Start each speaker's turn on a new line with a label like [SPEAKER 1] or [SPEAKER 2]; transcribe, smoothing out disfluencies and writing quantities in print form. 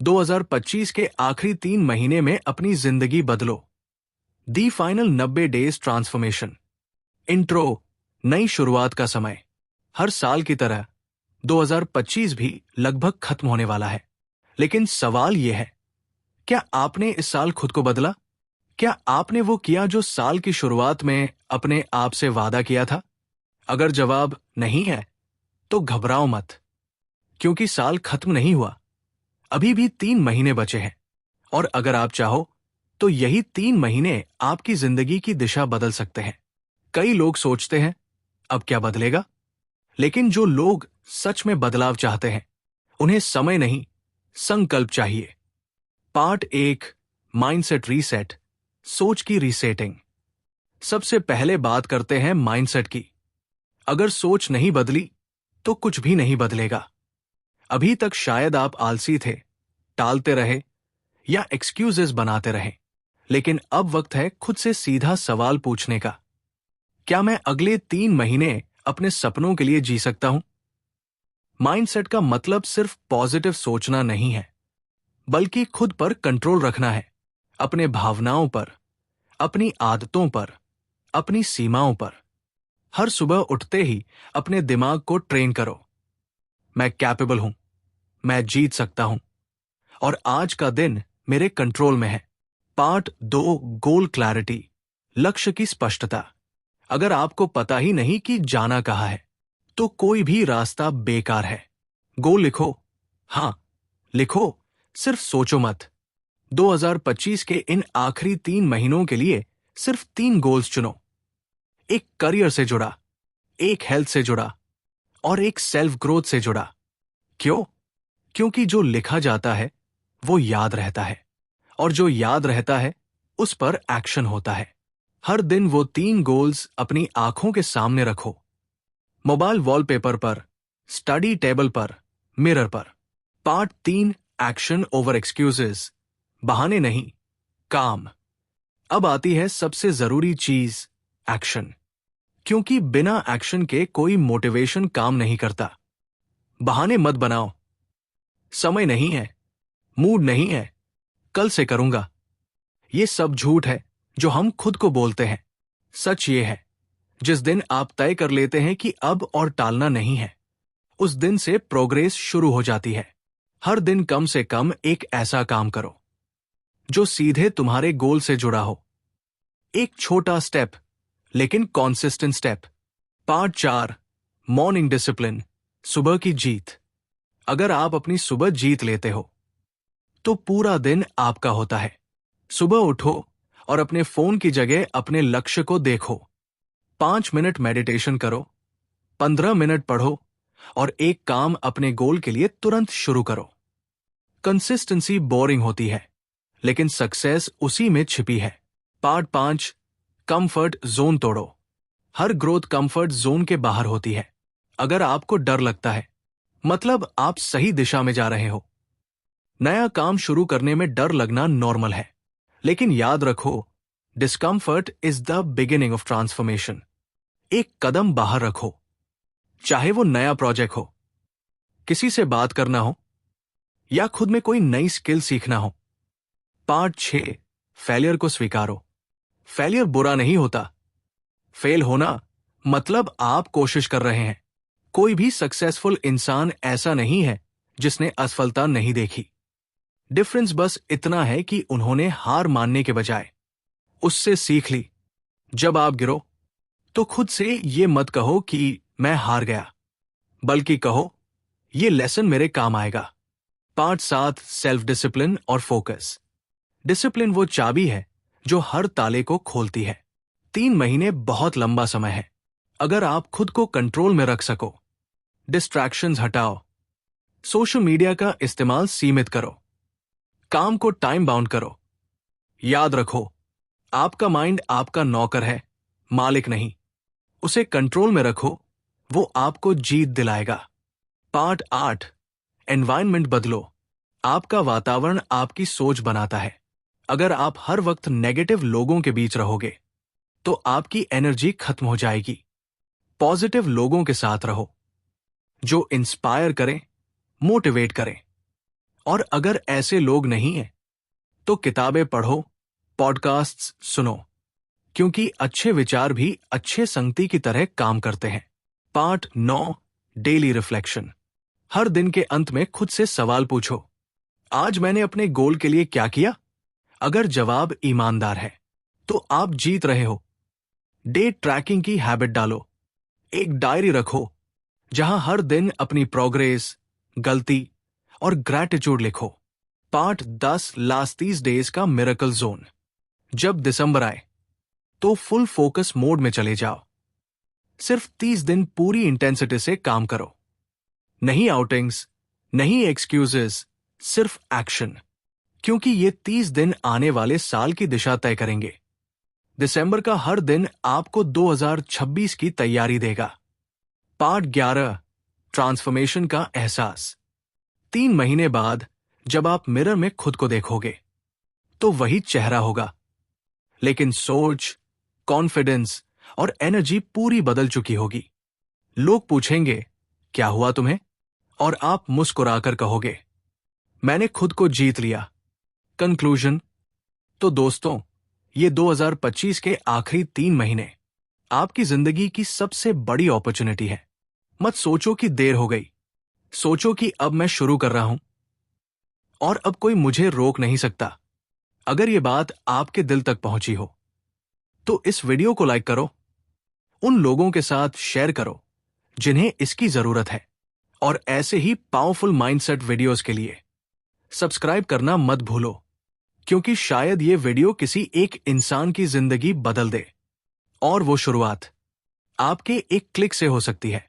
[SPEAKER 1] 2025 के आखिरी 3 महीने में अपनी जिंदगी बदलो। The final 90 days transformation. Intro. नई शुरुआत का समय। हर साल की तरह 2025 भी लगभग खत्म होने वाला है, लेकिन सवाल यह है, क्या आपने इस साल खुद को बदला? क्या आपने वो किया जो साल की शुरुआत में अपने आप से वादा किया था? अगर जवाब नहीं है, तो घबराओ मत, क्योंकि साल खत्म नहीं हुआ। अभी भी 3 महीने बचे हैं, और अगर आप चाहो तो यही 3 महीने आपकी जिंदगी की दिशा बदल सकते हैं। कई लोग सोचते हैं, अब क्या बदलेगा? लेकिन जो लोग सच में बदलाव चाहते हैं, उन्हें समय नहीं, संकल्प चाहिए। पार्ट 1, माइंडसेट रीसेट, सोच की रीसेटिंग। सबसे पहले बात करते हैं माइंडसेट की। अगर सोच नहीं बदली, तो कुछ भी नहीं बदलेगा। अभी तक शायद आप आलसी थे, टालते रहे या एक्सक्यूजेस बनाते रहे, लेकिन अब वक्त है खुद से सीधा सवाल पूछने का। क्या मैं अगले 3 महीने अपने सपनों के लिए जी सकता हूं? माइंडसेट का मतलब सिर्फ पॉजिटिव सोचना नहीं है, बल्कि खुद पर कंट्रोल रखना है। अपने भावनाओं पर, अपनी आदतों पर, अपनी सीमाओं पर। हर सुबह उठते ही अपने दिमाग को ट्रेन करो। मैं कैपेबल हूं, मैं जीत सकता हूं, और आज का दिन मेरे कंट्रोल में है। पार्ट 2, गोल क्लैरिटी, लक्ष्य की स्पष्टता। अगर आपको पता ही नहीं कि जाना कहाँ है, तो कोई भी रास्ता बेकार है। गोल लिखो, हां लिखो, सिर्फ सोचो मत। 2025 के इन आखिरी 3 महीनों के लिए सिर्फ 3 गोल्स चुनो। एक करियर से जुड़ा, एक हेल्थ से जुड़ा, और एक सेल्फ ग्रोथ से जुड़ा। क्यों? क्योंकि जो लिखा जाता है वो याद रहता है, और जो याद रहता है उस पर एक्शन होता है। हर दिन वो 3 गोल्स अपनी आंखों के सामने रखो। मोबाइल वॉलपेपर पर, स्टडी टेबल पर, मिरर पर। पार्ट 3, एक्शन ओवर एक्सक्यूजेस, बहाने नहीं, काम। अब आती है सबसे जरूरी चीज, एक्शन। क्योंकि बिना एक्शन के कोई मोटिवेशन काम नहीं करता। बहाने मत बनाओ। समय नहीं है, मूड नहीं है, कल से करूंगा। ये सब झूठ है जो हम खुद को बोलते हैं। सच ये है, जिस दिन आप तय कर लेते हैं कि अब और टालना नहीं है, उस दिन से प्रोग्रेस शुरू हो जाती है। हर दिन कम से कम एक ऐसा काम करो जो सीधे तुम्हारे गोल से जुड़ा हो। एक छोटा स्टेप, लेकिन consistent step. Part 4, morning discipline, सुबह की जीत। अगर आप अपनी सुबह जीत लेते हो, तो पूरा दिन आपका होता है। सुबह उठो और अपने फोन की जगह अपने लक्ष्य को देखो। 5 मिनट मेडिटेशन करो, 15 मिनट पढ़ो, और एक काम अपने गोल के लिए तुरंत शुरू करो। कंसिस्टेंसी बोरिंग होती है, लेकिन सक्सेस उसी में छिपी है। पार्ट 5, कंफर्ट जोन तोड़ो। हर ग्रोथ कंफर्ट जोन के बाहर होती है। अगर आपको डर लगता है, मतलब आप सही दिशा में जा रहे हो। नया काम शुरू करने में डर लगना नॉर्मल है, लेकिन याद रखो, discomfort is the beginning of transformation. एक कदम बाहर रखो, चाहे वो नया प्रोजेक्ट हो, किसी से बात करना हो, या खुद में कोई नई स्किल सीखना हो। पार्ट 6, फेलियर को स्वीकारो। फेलियर बुरा नहीं होता। फेल होना मतलब आप कोशिश कर रहे हैं। कोई भी सक्सेसफुल इंसान ऐसा नहीं है जिसने असफलता नहीं देखी। डिफरेंस बस इतना है कि उन्होंने हार मानने के बजाय उससे सीख ली। जब आप गिरो, तो खुद से ये मत कहो कि मैं हार गया, बल्कि कहो, ये लेसन मेरे काम आएगा। पार्ट 7, सेल्फ डिसिप्लिन और फोकस। डिसिप्लिन वो चाबी है जो हर ताले को खोलती है। 3 महीने बहुत लंबा समय है। अगर आप खुद को कंट्रोल में रख सको, डिस्ट्रैक्शंस हटाओ, सोशल मीडिया का इस्तेमाल सीमित करो, काम को टाइम बाउंड करो। याद रखो, आपका माइंड आपका नौकर है, मालिक नहीं। उसे कंट्रोल में रखो, वो आपको जीत दिलाएगा। पार्ट 8, एनवायरनमेंट बदलो। आपका वातावरण आपकी सोच बनाता है। अगर आप हर वक्त नेगेटिव लोगों के बीच रहोगे, तो आपकी एनर्जी खत्म हो जाएगी। पॉजिटिव लोगों के साथ रहो, जो इंस्पायर करें, मोटिवेट करें, और अगर ऐसे लोग नहीं हैं, तो किताबें पढ़ो, पॉडकास्ट्स सुनो, क्योंकि अच्छे विचार भी अच्छे संगति की तरह काम करते हैं। Part 9, daily reflection. हर दिन के अंत में खुद से सवाल पूछो, आज मैंने अपने गोल के लिए क्या किया? अगर जवाब ईमानदार है, तो आप जीत रहे हो। डे ट्रैकिंग की हैबिट डालो। एक डायरी रखो, जहां हर दिन अपनी प्रोग्रेस, गलती और ग्रैटिट्यूड लिखो। पार्ट 10, लास्ट 30 डेज का मिरेकल जोन। जब दिसंबर आए, तो फुल फोकस मोड में चले जाओ। सिर्फ 30 दिन पूरी इंटेंसिटी से काम करो। नहीं आउटिंग्स, नहीं एक्सक्यूजेस, सिर्फ एक्शन, क्योंकि ये 30 दिन आने वाले साल की दिशा तय करेंगे। दिसंबर का हर दिन आपको 2026 की तैयारी देगा। पार्ट 11, ट्रांसफॉर्मेशन का एहसास। 3 महीने बाद जब आप मिरर में खुद को देखोगे, तो वही चेहरा होगा, लेकिन सोच, कॉन्फिडेंस और एनर्जी पूरी बदल चुकी होगी। लोग पूछेंगे, क्या हुआ तुम्हें? और आप मुस्कुराकर कहोगे, मैंने खुद को जीत लिया। कंक्लूजन। तो दोस्तों, ये 2025 के आखिरी 3 महीने आपकी जिंदगी की सबसे बड़ी अपॉर्चुनिटी है। मत सोचो कि देर हो गई, सोचो कि अब मैं शुरू कर रहा हूं और अब कोई मुझे रोक नहीं सकता। अगर ये बात आपके दिल तक पहुंची हो, तो इस वीडियो को लाइक करो, उन लोगों के साथ शेयर करो जिन्हें इसकी जरूरत है, और ऐसे ही पावरफुल माइंडसेट वीडियोस के लिए सब्सक्राइब करना मत भूलो, क्योंकि शायद ये वीडियो किसी एक इंसान की जिंदगी बदल दे, और वो शुरुआत आपके एक क्लिक से हो सकती है।